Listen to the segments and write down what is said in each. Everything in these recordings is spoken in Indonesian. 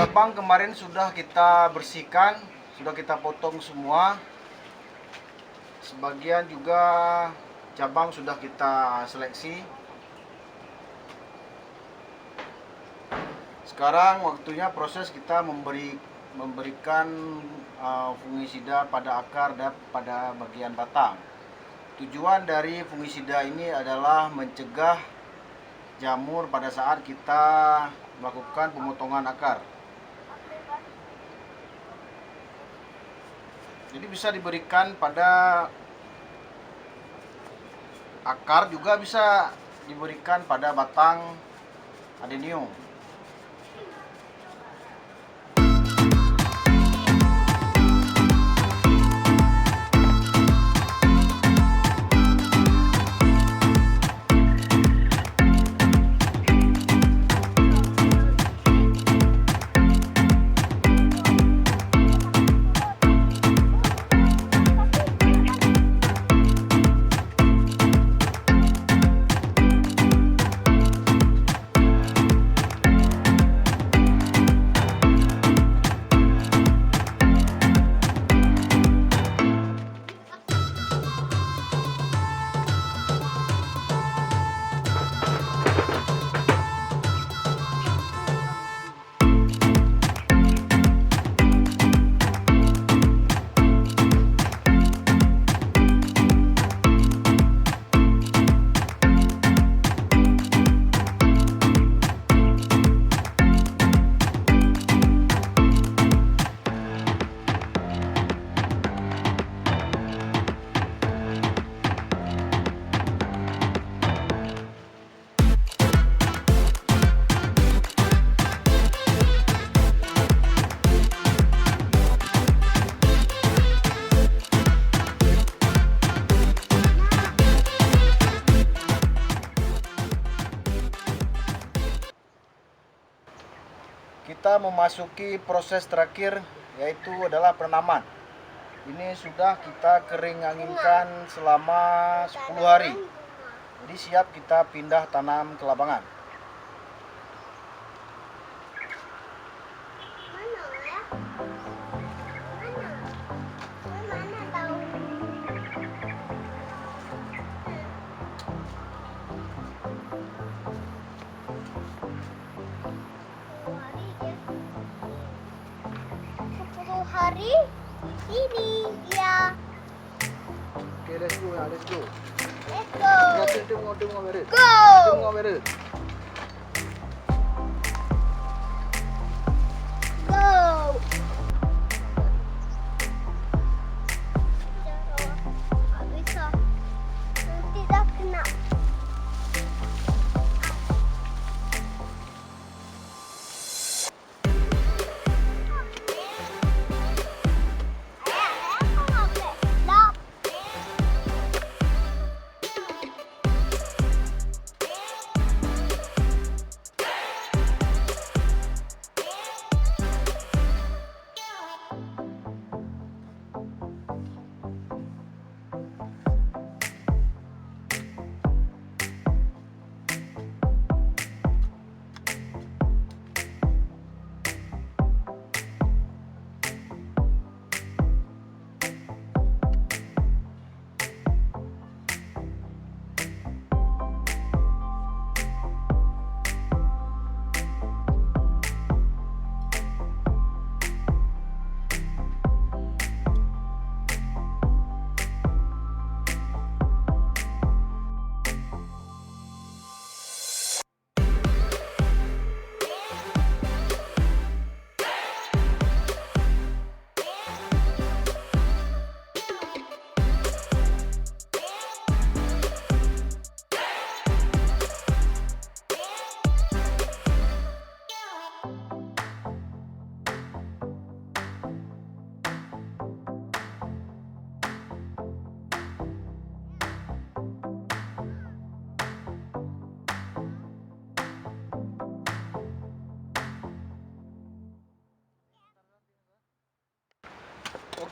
cabang kemarin sudah kita bersihkan, sudah kita potong semua. Sebagian juga cabang sudah kita seleksi. Sekarang waktunya proses kita memberikan fungisida pada akar dan pada bagian batang. Tujuan dari fungisida ini adalah mencegah jamur pada saat kita melakukan pemotongan akar. Jadi bisa diberikan pada akar, juga bisa diberikan pada batang adenium. Kita memasuki proses terakhir, yaitu adalah penanaman. Ini sudah kita kering anginkan selama 10 hari. Jadi siap kita pindah tanam ke lapangan. Hari ini ya. Okay, let's go. Let's go. Tengok merah. Go. Tengok merah. Go. Nggak bisa. Nanti dah kena.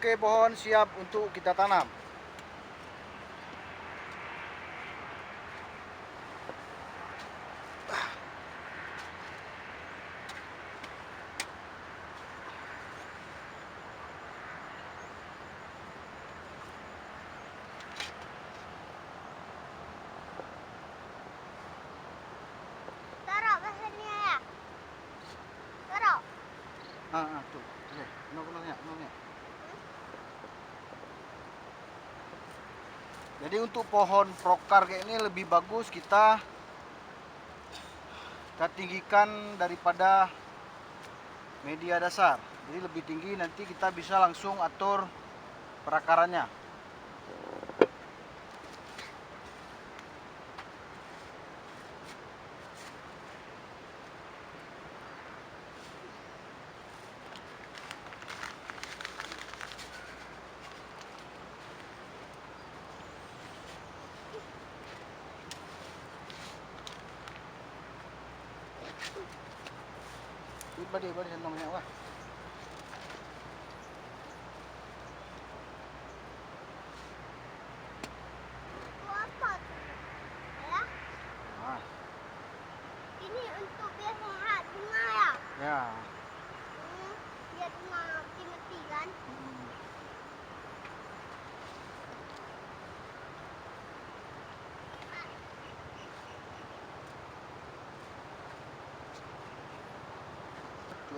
Oke, pohon siap untuk kita tanam. Jadi untuk pohon prokar kayak ini lebih bagus kita tinggikan daripada media dasar. Jadi lebih tinggi, nanti kita bisa langsung atur perakarannya. Badi namanya wah. Itu apa tuh? Ya? Nah, Ini untuk biar sehat bunga ya? ya. Biar bunga mati kan?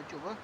Coba.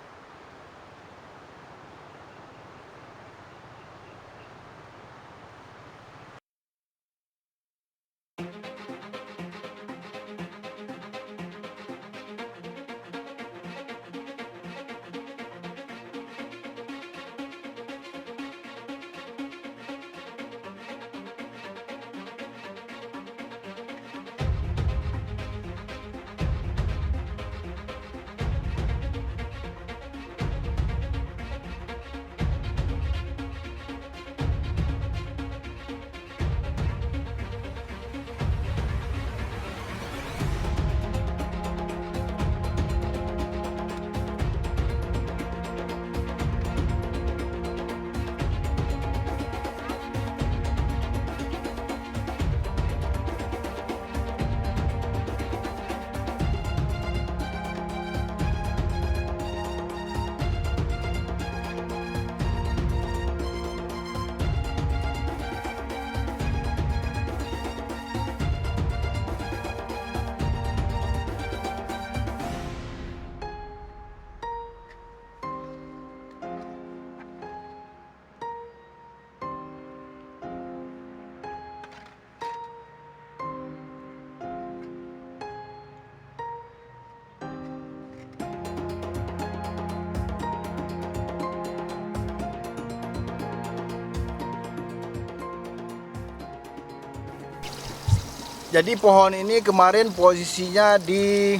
Jadi pohon ini kemarin posisinya di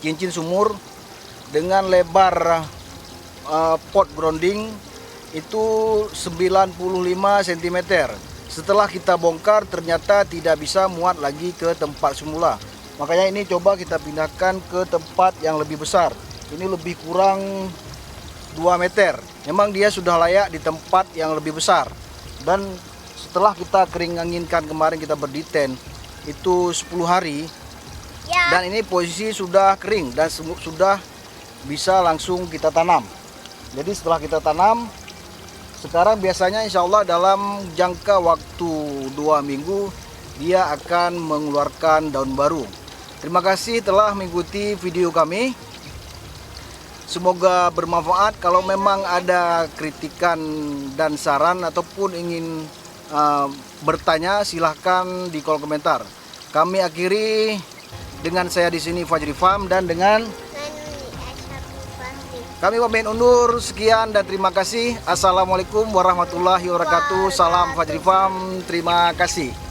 cincin sumur dengan lebar pot grounding itu 95 cm. Setelah kita bongkar ternyata tidak bisa muat lagi ke tempat semula. Makanya ini coba kita pindahkan ke tempat yang lebih besar. Ini lebih kurang 2 meter. Memang dia sudah layak di tempat yang lebih besar. Dan setelah kita kering anginkan kemarin, kita berditen itu 10 hari. Ya. Dan ini posisi sudah kering dan sudah bisa langsung kita tanam. Jadi setelah kita tanam, sekarang biasanya insya Allah dalam jangka waktu 2 minggu dia akan mengeluarkan daun baru. Terima kasih telah mengikuti video kami. Semoga bermanfaat. Kalau memang ada kritikan dan saran ataupun ingin bertanya, silahkan di kolom komentar. Kami akhiri dengan saya di sini Fajri Farm dan dengan kami pamit undur. Sekian dan terima kasih. Assalamualaikum warahmatullahi wabarakatuh. Salam Fajri Farm. Terima kasih.